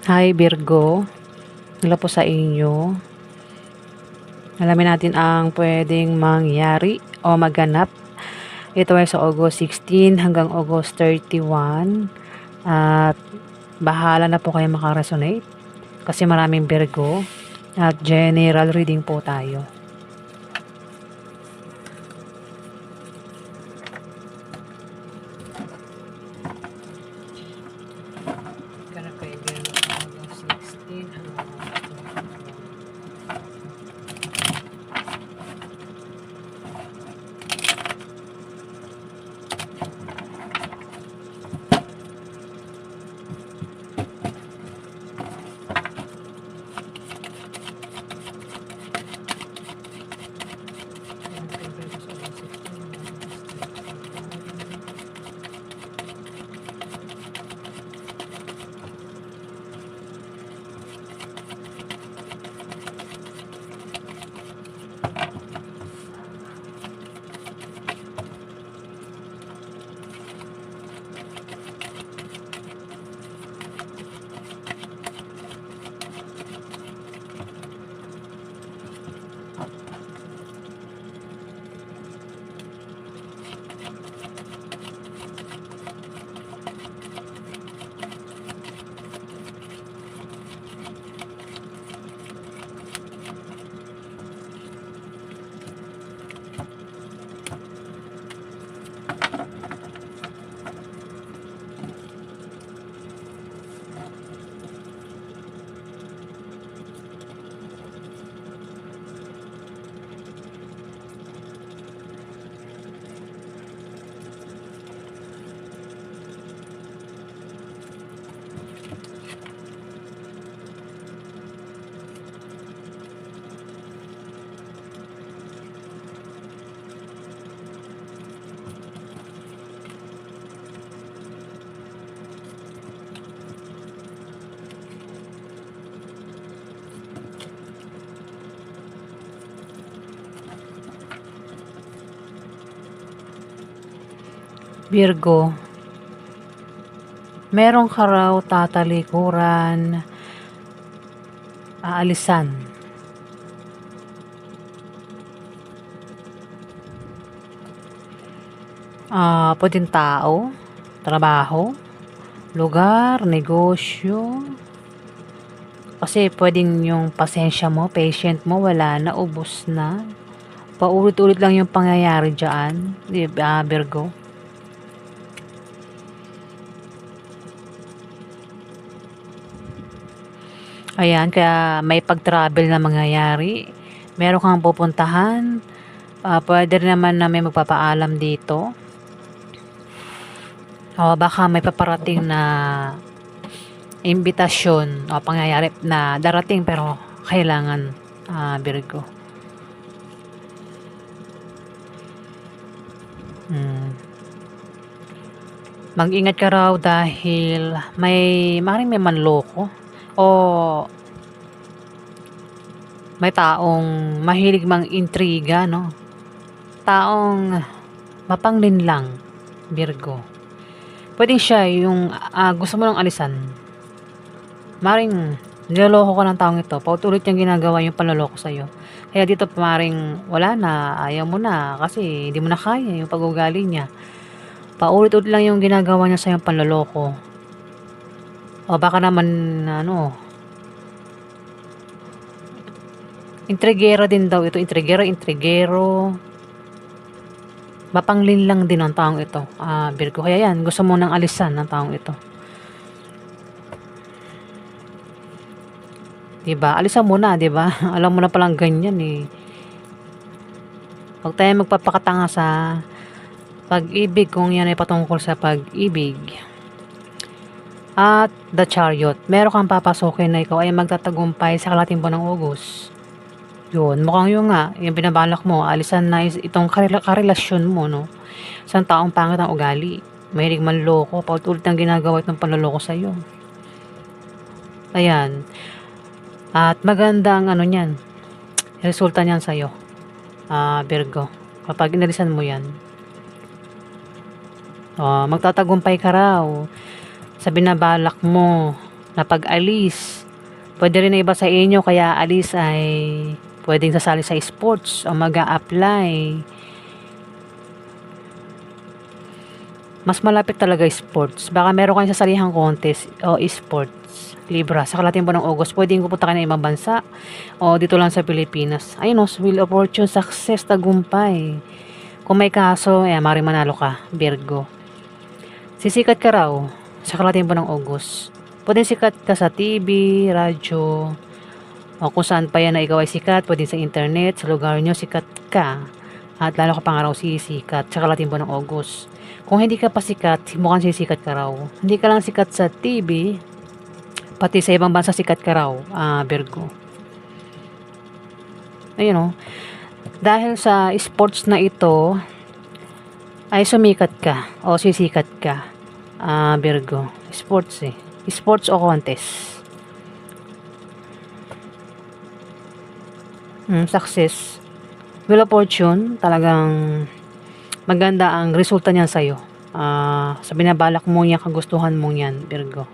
Hi Virgo, mula po sa inyo. Alamin natin ang pwedeng mangyari o maganap. Ito ay sa August 16 hanggang August 31. At bahala na po kayo makaresonate kasi maraming Virgo. At general reading po tayo. Ganap kay Virgo sa August 16 hanggang August 31. Virgo, meron ka raw tatalikuran, aalisan. Pwedeng tao, trabaho, lugar, negosyo. Kasi pwedeng yung pasensya mo, patient mo, wala na, ubos na. Paulit-ulit lang yung pangyayari dyan, Virgo. Ayan, kaya may pag-travel na mangyayari. Meron kang pupuntahan. Pwede rin naman na may magpapaalam dito. O baka may paparating na imbitasyon o pangyayari na darating pero kailangan, Virgo. Mag-ingat ka raw dahil maaaring may manloko o may taong mahilig mang intriga, no? Taong mapanglinlang, Virgo. Pwedeng siya yung gusto mo lang alisan. Maring niloloko ka ng taong ito. Paulit niyang ginagawa yung panloloko sa'yo. Kaya dito maring wala na, ayaw mo na kasi hindi mo na kaya yung pag-ugali niya. Paulit-ulit lang yung ginagawa niya sa yung panloloko. O baka naman intrigero din daw ito, intrigero. Mapanglinlang din ang taong ito, Virgo. Kaya yan, gusto mo nang alisan ng taong ito. Diba? Alisan mo na, diba? Alam mo na palang ganyan eh. Huwag tayo magpapakatanga sa pag-ibig kung yan ay patungkol sa pag-ibig. At the Chariot. Meron kang papasukin na ikaw ay magtatagumpay sa kalating buwan ng August. Yun, mukhang yun nga, yung binabalak mo, alisan na itong karelasyon mo, no? Isang taong pangit ang ugali. Mahilig manloko, paulit-ulit ang ginagawa itong panloloko sa'yo. Ayan. At maganda ang niyan, resulta niyan sa'yo, Virgo. Kapag inalisan mo yan. Magtatagumpay ka raw sa binabalak mo na pag-alis. Pwede rin na iba sa inyo kaya alis ay pwedeng sasali sa sports o mag-a-apply. Mas malapit talaga sports. Baka meron kayong sasalihang contest o sports. Libra, sa kalating buwan ng August, pwedeng pupunta kayo ng ibang bansa o dito lang sa Pilipinas. Ayun o, Wheel of Fortune, success, tagumpay. Kung may kaso, maaaring manalo ka, Virgo. Sisikat ka raw sa kalating buwan ng August. Pwedeng sikat ka sa TV, radyo, o kung saan pa yan na ikaw ay sikat, pwedeng sa internet, sa lugar nyo, sikat ka. At lalo ka pang araw sisikat sa kalating buwan ng August. Kung hindi ka pa sikat, mukhang sisikat ka raw. Hindi ka lang sikat sa TV, pati sa ibang bansa sikat ka raw, Virgo. Ayun o. Dahil sa sports na ito, ay sumikat ka o sisikat ka, Virgo. Sports Sports o contest. Success. Wheel of Fortune, talagang maganda ang resulta niyan sa'yo. Sa binabalak mo yan, kagustuhan mo yan, Virgo.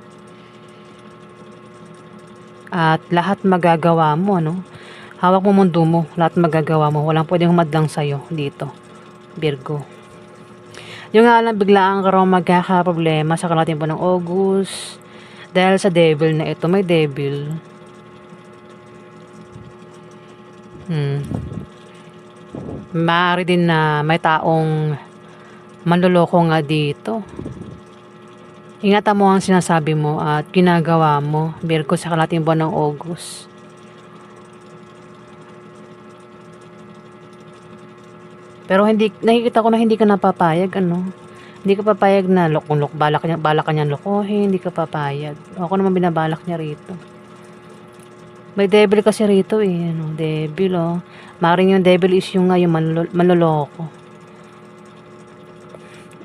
At lahat magagawa mo, no? Hawak mo mundo mo, lahat magagawa mo. Walang pwedeng humadlang sa'yo dito, Virgo. Yung nga lang, biglaan ka raw magkakaproblema sa kalating buwan ng August. Dahil sa devil na ito, may devil. Maaari din na may taong manloloko nga dito. Ingatan mo ang sinasabi mo at ginagawa mo, Virgo, sa kalating buwan ng August. Pero nakikita ko na hindi ka napapayag, ano? Hindi ka papayag na balak ka niyang lokohin, hindi ka papayag. Ako naman binabalak niya rito. May devil kasi rito devil Maring yung devil is yung manloloko.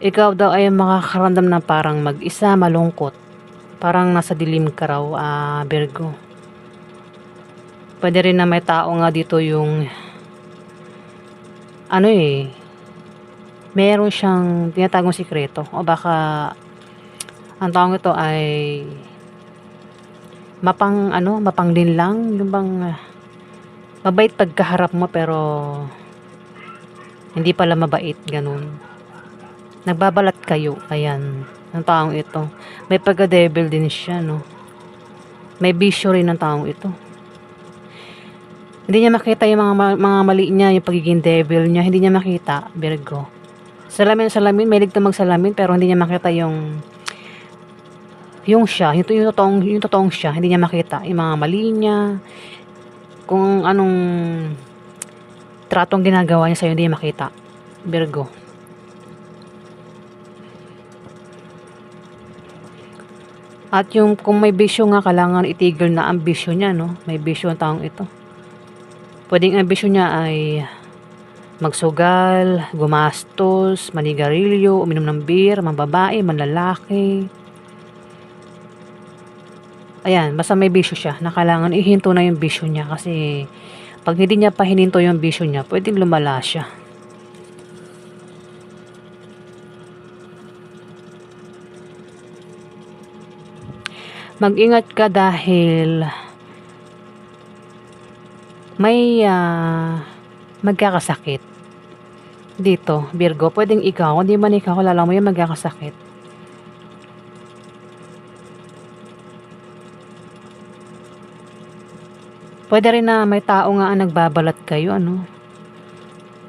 Ikaw daw ay makakaramdam na parang mag-isa, malungkot. Parang nasa dilim ka raw, Virgo. Pwede rin na may tao nga dito yung meron siyang tinatagong sikreto o baka ang taong ito ay mapanglinlang, yung bang mabait pagkaharap mo pero hindi pala mabait, ganun. Nagbabalat kayo, ayan, ang taong ito. May pagka-devil din siya, no? May bisyo rin ng taong ito. Hindi niya makita yung mga mali niya, yung pagiging devil niya, hindi niya makita, Virgo. Salamin, may ligtang magsalamin, pero hindi niya makita yung siya, yung totoong siya, hindi niya makita yung mga mali niya, kung anong tratong ginagawa niya sa'yo, hindi niya makita, Virgo. At kung may bisyo nga, kailangan itigil na ang bisyo niya, no? May bisyo ang taong ito. Pwedeng ang bisyo niya ay magsugal, gumastos, manigarilyo, uminom ng beer, mambabae, manlalaki. Ayan, basta may bisyo siya na kailangan ihinto na yung bisyo niya kasi pag hindi niya pa hininto yung bisyo niya, pwedeng lumala siya. Mag-ingat ka dahil may magkakasakit dito, Virgo. Pwedeng ikaw, hindi man ikaw, kilala mo yung magkakasakit. Pwede rin na may tao nga ang nagbabalat kayo, ano?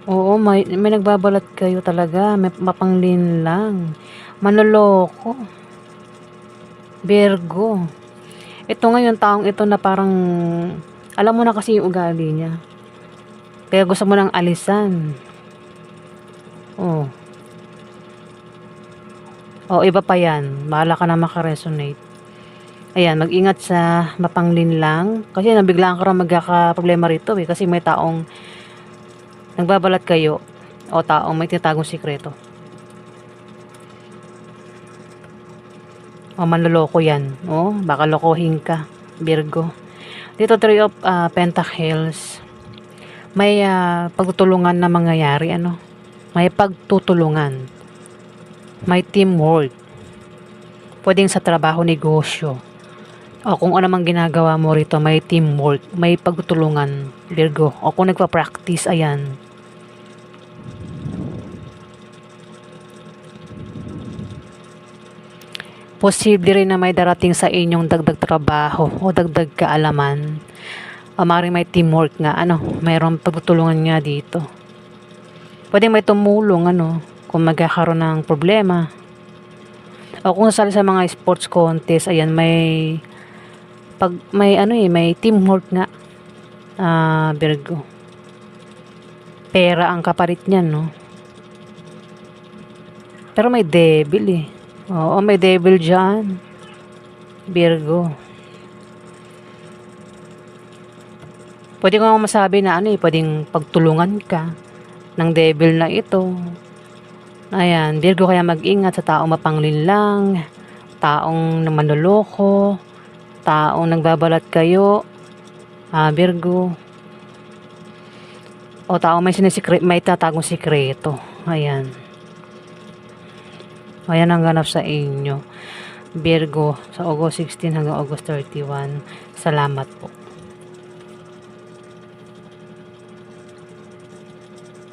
Oo, may nagbabalat kayo talaga, may mapanglinlang, manloloko, Virgo. Ito ngayon, taong ito na parang alam mo na kasi yung ugali niya. Kaya gusto mo nang alisan. Iba pa yan. Bahala ka na makaresonate. Ayan, mag-ingat sa mapanglinlang. Kasi nabiglaan ka rin magkakaproblema rito kasi may taong nagbabalat kayo o taong may tinatagong sikreto. Manloloko yan. Baka lokohin ka, Virgo. Dito, Three of Pentacles. May pagtutulungan na mangyayari, May pagtutulungan. May teamwork. Pwedeng sa trabaho, negosyo. O kung ano mang ginagawa mo rito, may teamwork, may pagtutulungan, Virgo. O kung nagpa-practice, ayan. Posible rin na may darating sa inyong dagdag trabaho o dagdag kaalaman. O maaaring may teamwork nga, mayroong pagtutulungan nga dito. Pwedeng may tumulong, kung magkakaroon ng problema. O kung sali sa mga sports contest, ayan, may teamwork nga, Virgo. Pera ang kapalit niyan, no? Pero may devil eh. Oo, may devil dyan, Virgo. Pwede ko nga masabi na pwedeng pagtulungan ka ng devil na ito. Ayan, Virgo, kaya mag-ingat sa taong mapanglinlang, taong manloloko, taong nagbabalat kayo, Virgo. O taong may tatagong sikreto. Ayan. Ayan ang ganap sa inyo, Virgo, sa August 16 hanggang August 31. Salamat po.